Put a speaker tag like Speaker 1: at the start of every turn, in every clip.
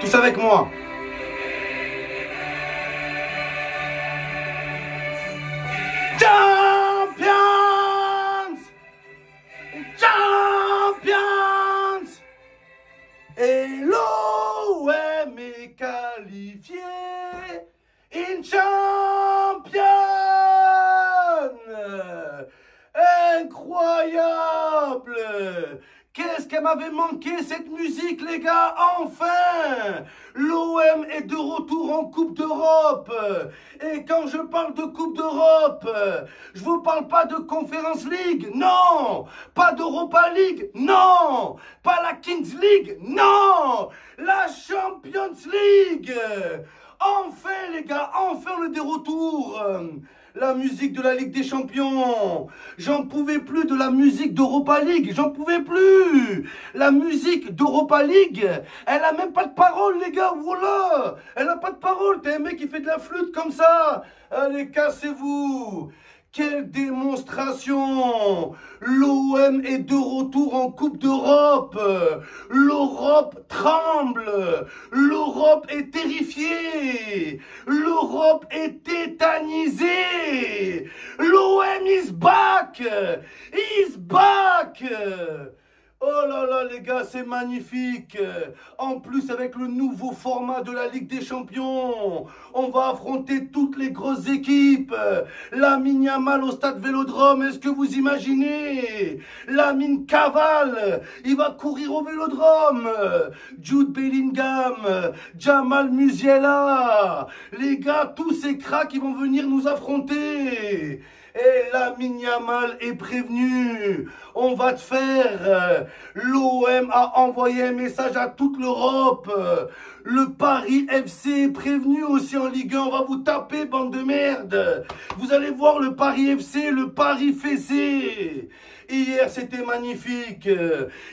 Speaker 1: Tous avec moi. Champions! Champions! Et l'OM est qualifié in champion! Incroyable! Qu'est-ce qu'elle m'avait manqué cette musique, les gars? Enfin! L'OM est de retour en Coupe d'Europe. Et quand je parle de Coupe d'Europe, je vous parle pas de Conference League, non! Pas d'Europa League, non! Pas la Kings League, non! La Champions League! Enfin, les gars, enfin on est de retour. La musique de la Ligue des Champions. J'en pouvais plus de la musique d'Europa League. J'en pouvais plus. La musique d'Europa League, elle a même pas de parole, les gars. Voilà. Elle a pas de parole. T'es un mec qui fait de la flûte comme ça. Allez, cassez-vous. Quelle démonstration! L'OM est de retour en Coupe d'Europe. L'Europe tremble. L'Europe est terrifiée. L'Europe est tétanisée. L'OM is back. Is back. Oh là là, les gars, c'est magnifique. En plus, avec le nouveau format de la Ligue des Champions, on va affronter toutes les grosses équipes. Lamine Yamal au stade Vélodrome, est-ce que vous imaginez? Lamine cavale, il va courir au Vélodrome. Jude Bellingham, Jamal Musiala. Les gars, tous ces cracks, ils vont venir nous affronter. Et Lamine Yamal est prévenu. On va te faire. L'OM a envoyé un message à toute l'Europe. Le Paris FC est prévenu aussi en Ligue 1. On va vous taper, bande de merde. Vous allez voir le Paris FC, le Paris fessé. Hier, c'était magnifique.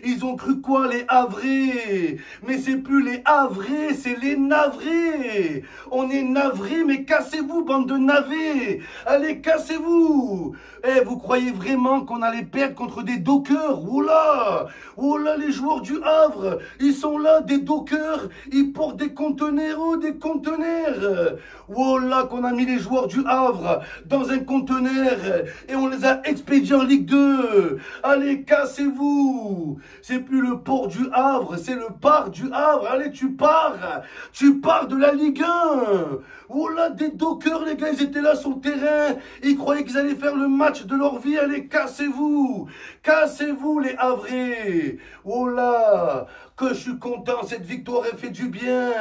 Speaker 1: Ils ont cru quoi, les Havrés? Mais c'est plus les Havrés, c'est les navrés. On est navrés, mais cassez-vous, bande de navets. Allez, cassez-vous. Eh, vous croyez vraiment qu'on allait perdre contre des dockers? Oula! Oula, les joueurs du Havre, ils sont là, des dockers. Ils portent des conteneurs, oh, des conteneurs. Oula, qu'on a mis les joueurs du Havre dans un conteneur et on les a expédiés en Ligue 2. Allez, cassez-vous. C'est plus le port du Havre, c'est le parc du Havre. Allez, tu pars de la Ligue 1. Oh là, des dockers, les gars, ils étaient là sur le terrain. Ils croyaient qu'ils allaient faire le match de leur vie. Allez, cassez-vous. Cassez-vous, les Havrais. Oh là, que je suis content. Cette victoire, elle fait du bien.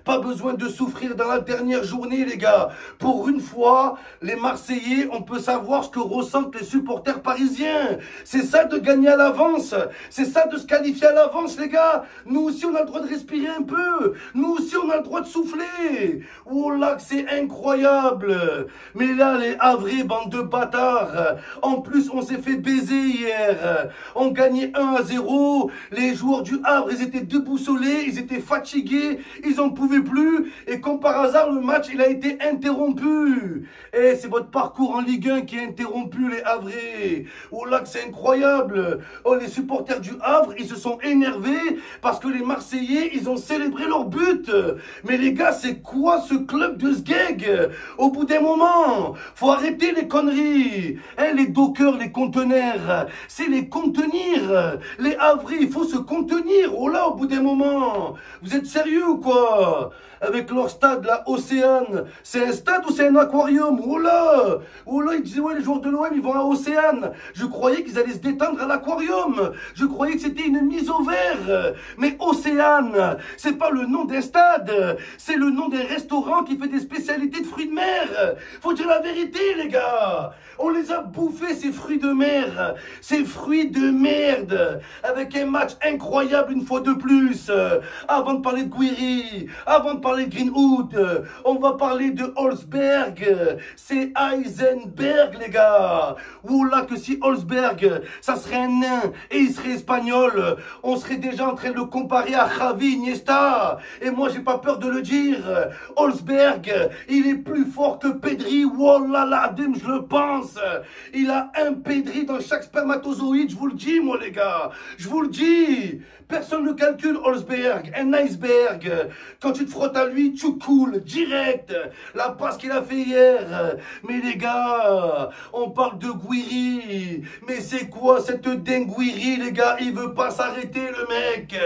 Speaker 1: Pas besoin de souffrir dans la dernière journée, les gars. Pour une fois, les Marseillais, on peut savoir ce que ressentent les supporters parisiens. C'est ça de gagner à l'avance. C'est ça de se qualifier à l'avance, les gars. Nous aussi, on a le droit de respirer un peu. Nous aussi, on a le droit de souffler. Oh là, que c'est incroyable. Mais là, les Havrais, bande de bâtards. En plus, on s'est fait baiser hier. On gagnait 1-0. Les joueurs du Havre, ils étaient déboussolés. Ils étaient fatigués. Ils n'en pouvaient plus. Et comme par hasard, le match, il a été interrompu. Et c'est votre parcours en Ligue 1 qui est interrompu, les Havrais. Oh là, que c'est incroyable. Oh, les supporters du Havre, ils se sont énervés parce que les Marseillais, ils ont célébré leur but. Mais les gars, c'est quoi ce club de sgeg? Au bout d'un moment, faut arrêter les conneries. Hein, les dockers, les conteneurs, c'est les contenir. Les Havrais, il faut se contenir. Oh là, au bout d'un moment. Vous êtes sérieux ou quoi? Avec leur stade, là, Océane. C'est un stade ou c'est un aquarium? Oh là! Oh là, ils disaient, ouais, les joueurs de l'OM, ils vont à Océane. Je croyais qu'ils allaient se détendre à l'aquarium. Je croyais que c'était une mise au vert. Mais Océane, c'est pas le nom d'un stade. C'est le nom d'un restaurant qui fait des spécialités de fruits de mer. Faut dire la vérité, les gars. On les a bouffés, ces fruits de mer. Ces fruits de merde. Avec un match incroyable une fois de plus. Avant de parler de Guiri, avant de parler de Greenwood, on va parler de Holzberg. C'est Heisenberg, les gars. Oula, que si Holzberg Holzberg, ça serait un nain et il serait espagnol. On serait déjà en train de le comparer à Xavi, Iniesta. Et moi, j'ai pas peur de le dire. Holzberg, il est plus fort que Pedri. Wallah l'Adim, je le pense. Il a un Pedri dans chaque spermatozoïde, je vous le dis, moi, les gars. Je vous le dis. Personne ne calcule Holzberg, un iceberg. Quand tu te frottes à lui, tu coules direct. La passe qu'il a fait hier. Mais les gars, on parle de Gouiri. Mais c'est quoi cette dinguerie, les gars? Il veut pas s'arrêter, le mec.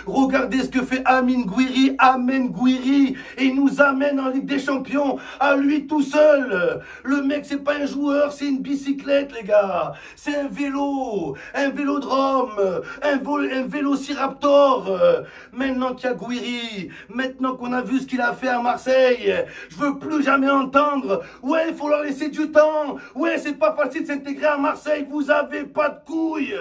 Speaker 1: Regardez ce que fait Amine Gouiri. Amen Gouiri. Et il nous amène en Ligue des Champions à lui tout seul. Le mec, c'est pas un joueur, c'est une bicyclette, les gars. C'est un vélo. Un vélodrome. Un vélociraptor. Maintenant qu'il y a Gouiri, maintenant qu'on a vu ce qu'il a fait à Marseille, je veux plus jamais entendre. Ouais, il faut leur laisser du temps. Ouais, c'est pas facile de s'intégrer à Marseille. Vous avez pas de couilles.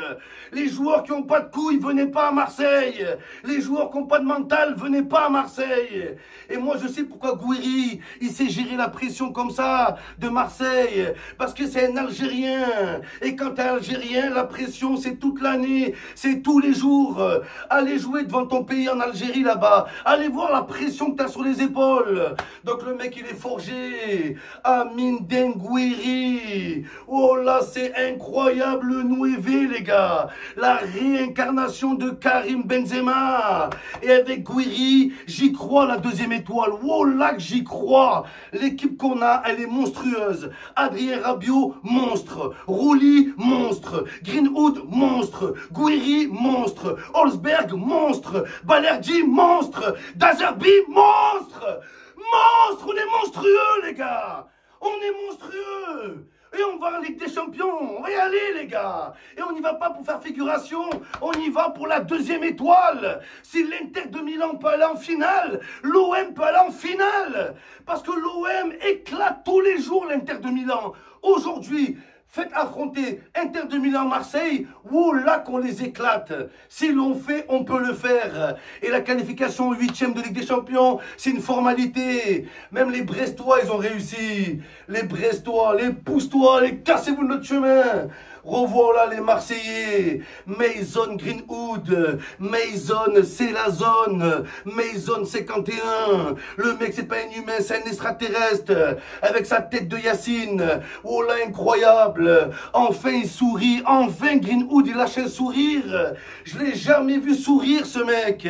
Speaker 1: Les joueurs qui ont pas de couilles, venez pas à Marseille. Les joueurs qui ont pas de mental, venez pas à Marseille. Et moi, je sais pourquoi Gouiri, il sait gérer la pression comme ça de Marseille. Parce que c'est un Algérien. Et quand t'es Algérien, la pression, c'est toute l'année. C'est tous les jours. Allez jouer devant ton pays en Algérie là-bas. Allez voir la pression que t'as sur les épaules. Donc le mec, il est forgé. Amine Gouiri. Oh là, c'est incroyable le Nouévé, les gars. La réincarnation de Karim Benzema. Et avec Gouiri, j'y crois, la deuxième étoile. Oh là que j'y crois. L'équipe qu'on a, elle est monstrueuse. Adrien Rabiot, monstre. Rouli, monstre. Greenwood, monstre. Gouiri, monstre. Holzberg, monstre. Balerdi, monstre. Dazerbi, monstre. Monstre, on est monstrueux, les gars. On est monstrueux. Et on va en Ligue des Champions. On va y aller, les gars. Et on n'y va pas pour faire figuration. On y va pour la deuxième étoile. Si l'Inter de Milan peut aller en finale, l'OM peut aller en finale. Parce que l'OM éclate tous les jours l'Inter de Milan. Aujourd'hui, faites affronter Inter de Milan, Marseille, ou là qu'on les éclate. Si l'on fait, on peut le faire. Et la qualification au 8e de Ligue des Champions, c'est une formalité. Même les Brestois, ils ont réussi. Les Brestois, les pousse-toi, les cassez-vous de notre chemin. Revoilà les Marseillais. Mason Greenwood. Mason, c'est la zone. Mason 51. Le mec, c'est pas un humain, c'est un extraterrestre. Avec sa tête de Yacine. Oh là, incroyable. Enfin, il sourit. Enfin, Greenwood, il lâche un sourire. Je l'ai jamais vu sourire, ce mec.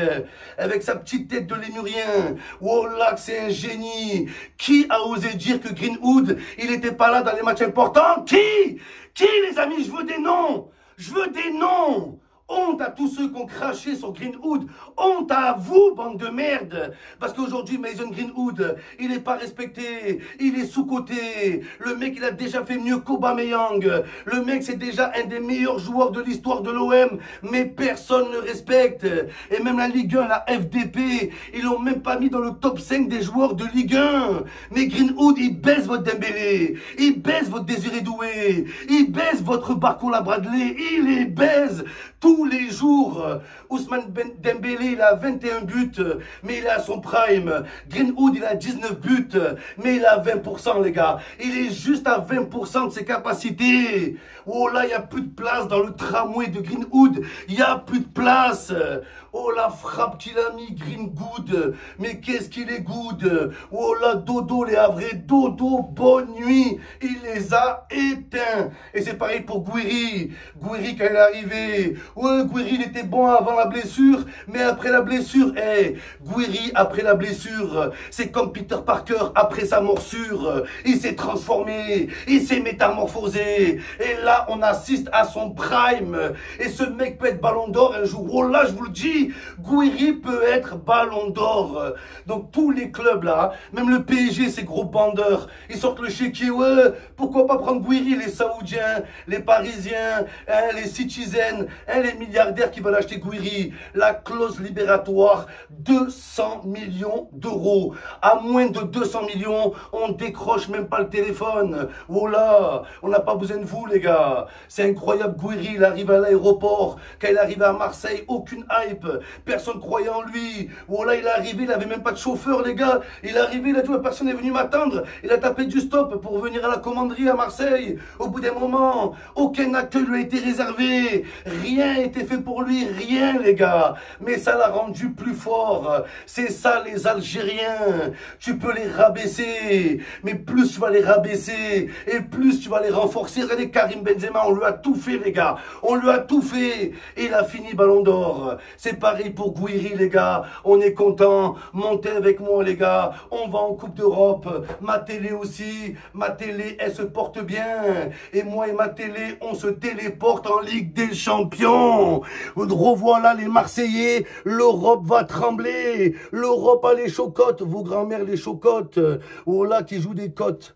Speaker 1: Avec sa petite tête de lémurien. Oh là, c'est un génie. Qui a osé dire que Greenwood, il était pas là dans les matchs importants? Qui, les amis? Je veux des noms. Je veux des noms. Honte à tous ceux qui ont craché sur Greenwood. Honte à vous, bande de merde. Parce qu'aujourd'hui, Mason Greenwood, il n'est pas respecté. Il est sous-coté. Le mec, il a déjà fait mieux qu'Aubameyang. Le mec, c'est déjà un des meilleurs joueurs de l'histoire de l'OM. Mais personne ne le respecte. Et même la Ligue 1, la FDP, ils l'ont même pas mis dans le top 5 des joueurs de Ligue 1. Mais Greenwood, il baise votre Dembélé. Il baise votre Désiré Doué. Il baise votre Barcola Bradley. Il les baise tous les jours. Ousmane Dembélé, il a 21 buts, mais il est à son prime. Greenwood, il a 19 buts, mais il a 20%, les gars. Il est juste à 20% de ses capacités. Oh là, il n'y a plus de place dans le tramway de Greenwood. Il n'y a plus de place. Oh la frappe qu'il a mis, Greenwood. Mais qu'est-ce qu'il est good. Oh là, Dodo, les Havrais. Dodo, bonne nuit. Il les a éteints. Et c'est pareil pour Gouiri. Gouiri, quand il est arrivé. Ouais, Gouiri, il était bon avant la blessure. Mais après la blessure, Gouiri, après la blessure, c'est comme Peter Parker après sa morsure. Il s'est transformé. Il s'est métamorphosé. Et là, on assiste à son prime. Et ce mec peut être ballon d'or un jour. Oh là, je vous le dis. Gouiri peut être ballon d'or. Donc tous les clubs là, même le PSG, ces gros bandeurs, ils sortent le chéquier. Ouais, pourquoi pas prendre Gouiri? Les Saoudiens, les Parisiens, les Citizens, les des milliardaires qui veulent acheter Gouiri. La clause libératoire, 200 millions d'euros. À moins de 200 millions, on décroche même pas le téléphone. Voilà, on n'a pas besoin de vous, les gars. C'est incroyable, Gouiri, il arrive à l'aéroport. Quand il arrive à Marseille, aucune hype. Personne croyait en lui. Voilà, il est arrivé, il avait même pas de chauffeur, les gars. Il est arrivé, il a dit, personne n'est venu m'attendre. Il a tapé du stop pour venir à la commanderie à Marseille. Au bout d'un moment, aucun accueil lui a été réservé. Rien n'a été fait pour lui, rien, les gars. Mais ça l'a rendu plus fort. C'est ça, les Algériens. Tu peux les rabaisser, mais plus tu vas les rabaisser, et plus tu vas les renforcer. Regardez Karim Benzema, on lui a tout fait, les gars. On lui a tout fait. Et il a fini Ballon d'Or. C'est pareil pour Gouiri, les gars. On est content. Montez avec moi, les gars. On va en Coupe d'Europe. Ma télé aussi. Ma télé, elle se porte bien. Et moi et ma télé, on se téléporte en Ligue des Champions. Revoilà les Marseillais. L'Europe va trembler. L'Europe a les chocottes. Vos grand-mères les chocottes. Oh là, qui jouent des cotes.